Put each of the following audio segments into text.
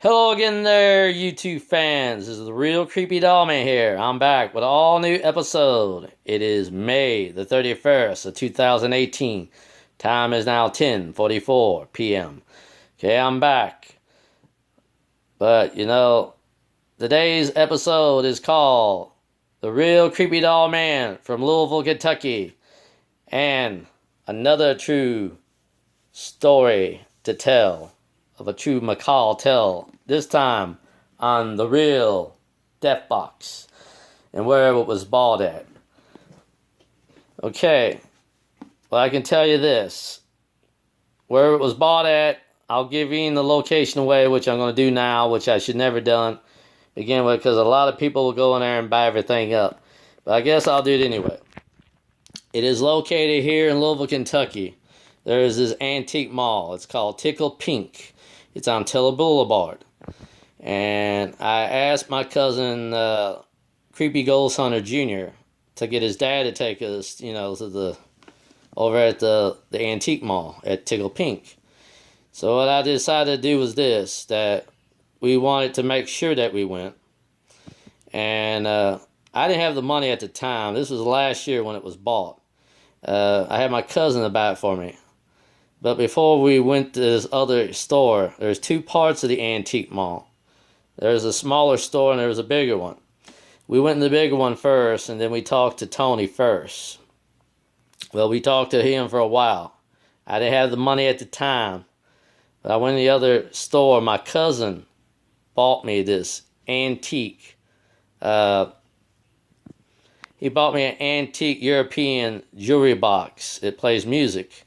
Hello again there, YouTube fans. This is the real Creepy Doll Man here. I'm back with an all new episode. It is May the 31st of 2018. Time is now 10:44 p.m. Okay, I'm back. But today's episode is called The Real Creepy Doll Man from Louisville, Kentucky. And another true story to tell of a true macabre tale, this time on the real death box and where it was bought at. Okay, well, I can tell you this. Where it was bought at, I'll give you the location away, which I'm going to do now, which I should never done. Again, because a lot of people will go in there and buy everything up. But I guess I'll do it anyway. It is located here in Louisville, Kentucky. There is this antique mall. It's called Tickle Pink. It's on Taylor Boulevard. And I asked my cousin, Creepy Ghost Hunter Jr., to get his dad to take us, over at the antique mall at Tickle Pink. So what I decided to do was this, that we wanted to make sure that we went. And I didn't have the money at the time. This was last year when it was bought. I had my cousin to buy it for me. But before we went to this other store, there's two parts of the antique mall. There's a smaller store and there's a bigger one. We went in the bigger one first, and then we talked to Tony first. Well, we talked to him for a while. I didn't have the money at the time, but I went in the other store. My cousin bought me this antique. He bought me an antique European jewelry box. It plays music.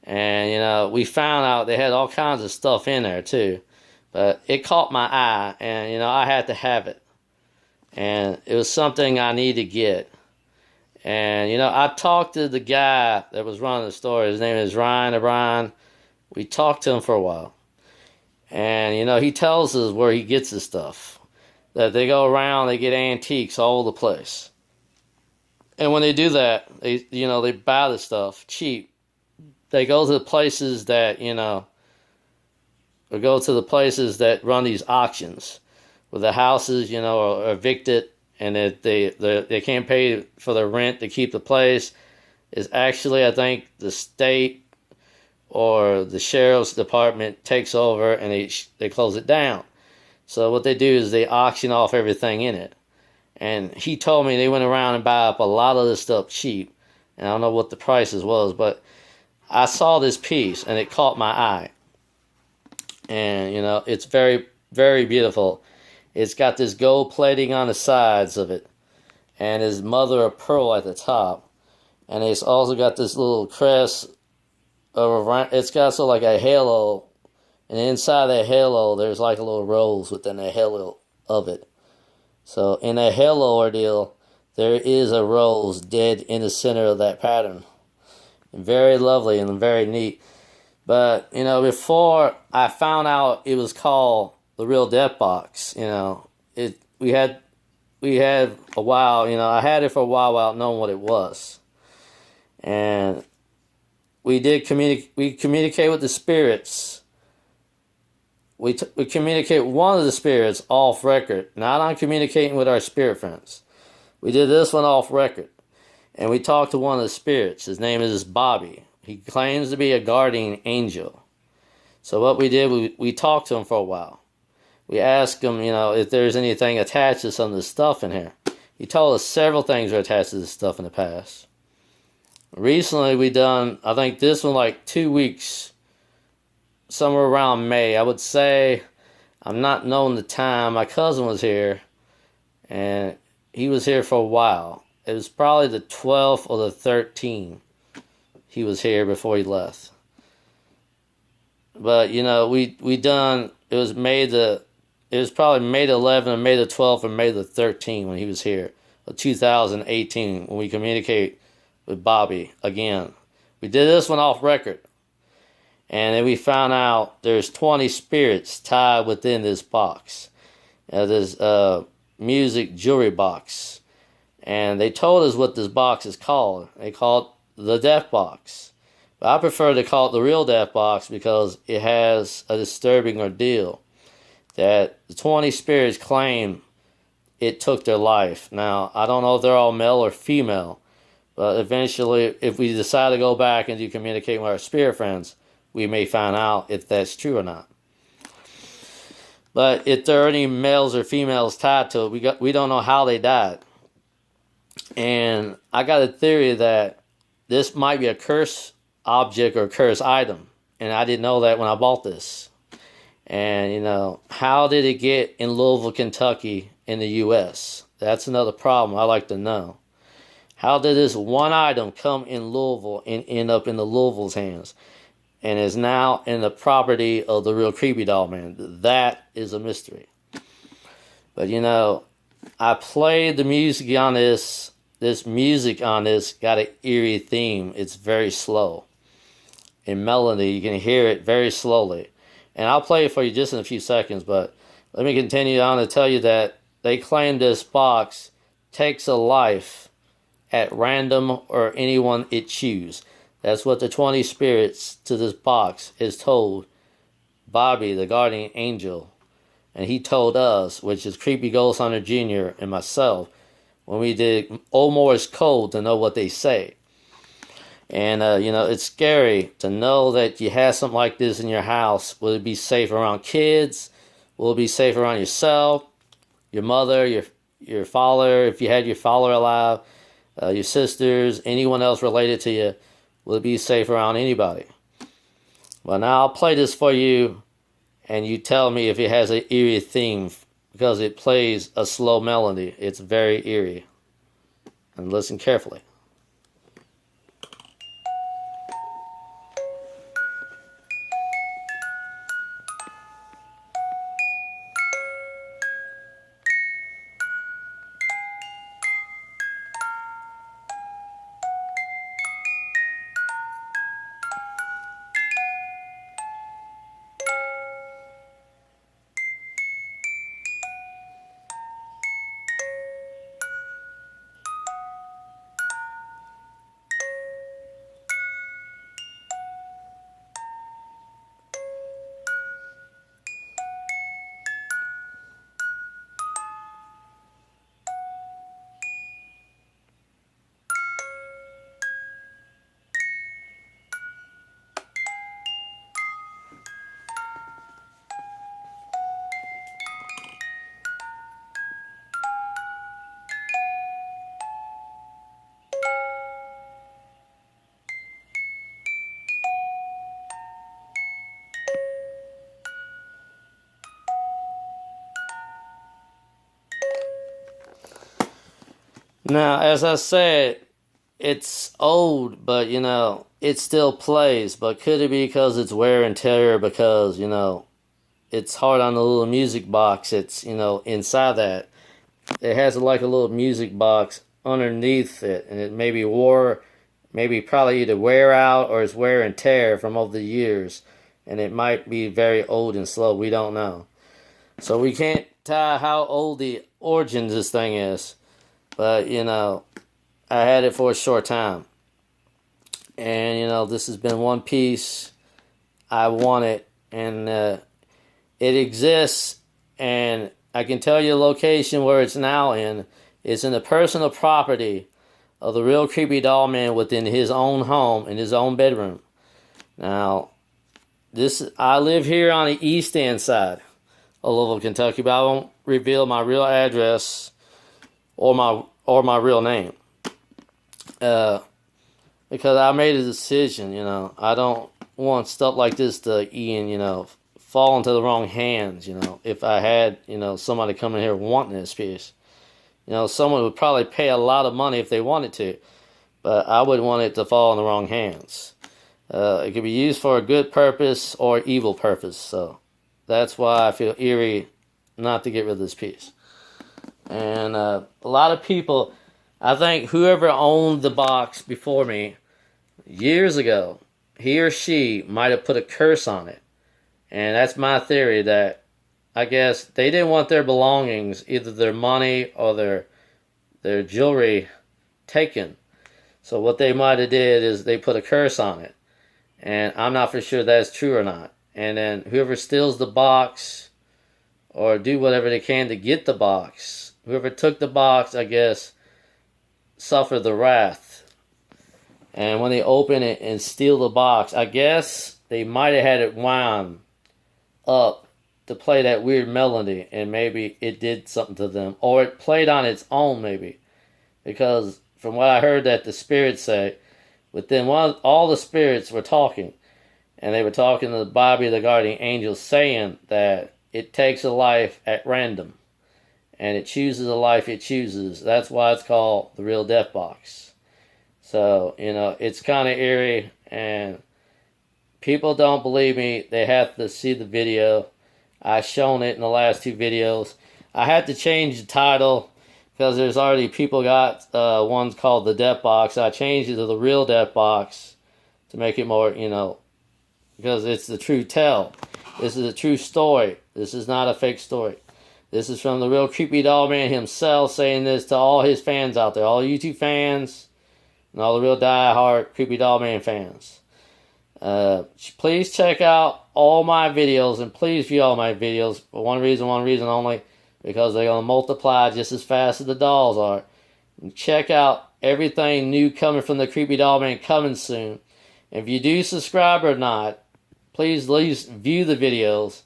And, we found out they had all kinds of stuff in there, too. But it caught my eye, and, I had to have it. And it was something I needed to get. And, I talked to the guy that was running the store. His name is Ryan O'Brien. We talked to him for a while. And, he tells us where he gets his stuff. That they go around, they get antiques all over the place. And when they do that, they buy the stuff cheap. They go to the places that, or go to the places that run these auctions where the houses, are evicted and that they can't pay for the rent to keep the place. Is actually, I think, the state or the sheriff's department takes over and they close it down. So what they do is they auction off everything in it. And he told me they went around and buy up a lot of this stuff cheap. And I don't know what the prices was, but I saw this piece and it caught my eye. And, it's very, very beautiful. It's got this gold plating on the sides of it. And his mother of pearl at the top. And it's also got this little crest of it's got sort of like a halo. And inside that halo, there's like a little rose within the halo of it. So in a halo ordeal, there is a rose dead in the center of that pattern. Very lovely and very neat. But, before I found out it was called the real death box, we had a while, I had it for a while without knowing what it was. And we communicate with the spirits. We communicate with one of the spirits off record, not on communicating with our spirit friends. We did this one off record. And we talked to one of the spirits. His name is Bobby. He claims to be a guardian angel. So what we did, we talked to him for a while. We asked him, if there's anything attached to some of the stuff in here. He told us several things were attached to this stuff in the past. Recently we done, I think this one like 2 weeks, somewhere around May. I would say, I'm not knowing the time. My cousin was here, and he was here for a while. It was probably the 12th or the 13th he was here before he left. But, we done, it was probably May the 11th or May the 12th or May the 13th when he was here, of 2018, when we communicate with Bobby again. We did this one off record. And then we found out there's 20 spirits tied within this box. This music jewelry box. And they told us what this box is called. They call it the Death Box. But I prefer to call it the real Death Box because it has a disturbing ordeal. that the 20 spirits claim it took their life. Now, I don't know if they're all male or female, but eventually, if we decide to go back and do communicate with our spirit friends, we may find out if that's true or not. But if there are any males or females tied to it, we don't know how they died. And I got a theory that this might be a cursed object or cursed item. And I didn't know that when I bought this. And, you know, how did it get in Louisville, Kentucky in the U.S.? That's another problem I like to know. How did this one item come in Louisville and end up in the Louisville's hands? And is now in the property of the real creepy doll man. That is a mystery. But you know, I played the music on this. This music on this got an eerie theme. It's very slow. In melody, you can hear it very slowly. And I'll play it for you just in a few seconds, but let me continue on to tell you that they claim this box takes a life at random or anyone it chooses. That's what the 20 spirits to this box is told Bobby, the guardian angel. And he told us, which is Creepy Ghost Hunter Jr. and myself, when we did Old Morse Code to know what they say. And, you know, it's scary to know that you have something like this in your house. Will it be safe around kids? Will it be safe around yourself, your mother, your father, if you had your father alive, your sisters, anyone else related to you? Will it be safe around anybody? Well, now I'll play this for you, and you tell me if it has an eerie theme, because it plays a slow melody. It's very eerie. And listen carefully. Now, as I said, it's old, but, you know, it still plays. But could it be because it's wear and tear? Because, you know, it's hard on the little music box. It's, you know, inside that. It has like a little music box underneath it. And it maybe probably either wear out or it's wear and tear from over the years. And it might be very old and slow. We don't know. So we can't tell how old the origin of this thing is. But, you know, I had it for a short time. And, you know, this has been one piece I wanted. And it exists. And I can tell you the location where it's now in. It's in the personal property of the real creepy doll man within his own home, in his own bedroom. Now, I live here on the east end side of Louisville, Kentucky, but I won't reveal my real address or my real name, because I made a decision. You know, I don't want stuff like this to you know, fall into the wrong hands. You know, if I had, you know, somebody coming here wanting this piece, you know, someone would probably pay a lot of money if they wanted to, but I wouldn't want it to fall in the wrong hands. It could be used for a good purpose or evil purpose, so that's why I feel eerie not to get rid of this piece. And a lot of people, I think whoever owned the box before me years ago, he or she might have put a curse on it. And that's my theory, that I guess they didn't want their belongings, either their money or their jewelry, taken. So what they might have did is they put a curse on it. And I'm not for sure that's true or not. And then whoever steals the box or do whatever they can to get the box. Whoever took the box, I guess, suffered the wrath. And when they open it and steal the box, I guess they might have had it wound up to play that weird melody, and maybe it did something to them. Or it played on its own, maybe. Because from what I heard that the spirits say, within all the spirits were talking. And they were talking to Bobby, the guardian angel, saying that it takes a life at random. And it chooses a life it chooses. That's why it's called the real death box. So, it's kind of eerie. And people don't believe me. They have to see the video. I've shown it in the last 2 videos. I had to change the title because there's already people got one's called the death box. I changed it to the real death box to make it more, because it's the true tale. This is a true story. This is not a fake story. This is from the real Creepy Doll Man himself saying this to all his fans out there, all YouTube fans, and all the real die-hard Creepy Doll Man fans. Please check out all my videos, and please view all my videos for one reason only, because they're going to multiply just as fast as the dolls are. And check out everything new coming from the Creepy Doll Man coming soon. If you do subscribe or not, please at least view the videos.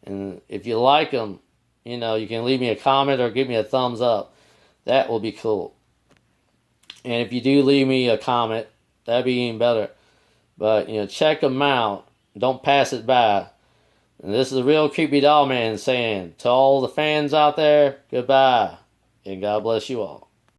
And if you like them, you can leave me a comment or give me a thumbs up. That will be cool. And if you do leave me a comment, that'd be even better. But, check them out. Don't pass it by. And this is the real Creepy Doll Man saying to all the fans out there, goodbye. And God bless you all.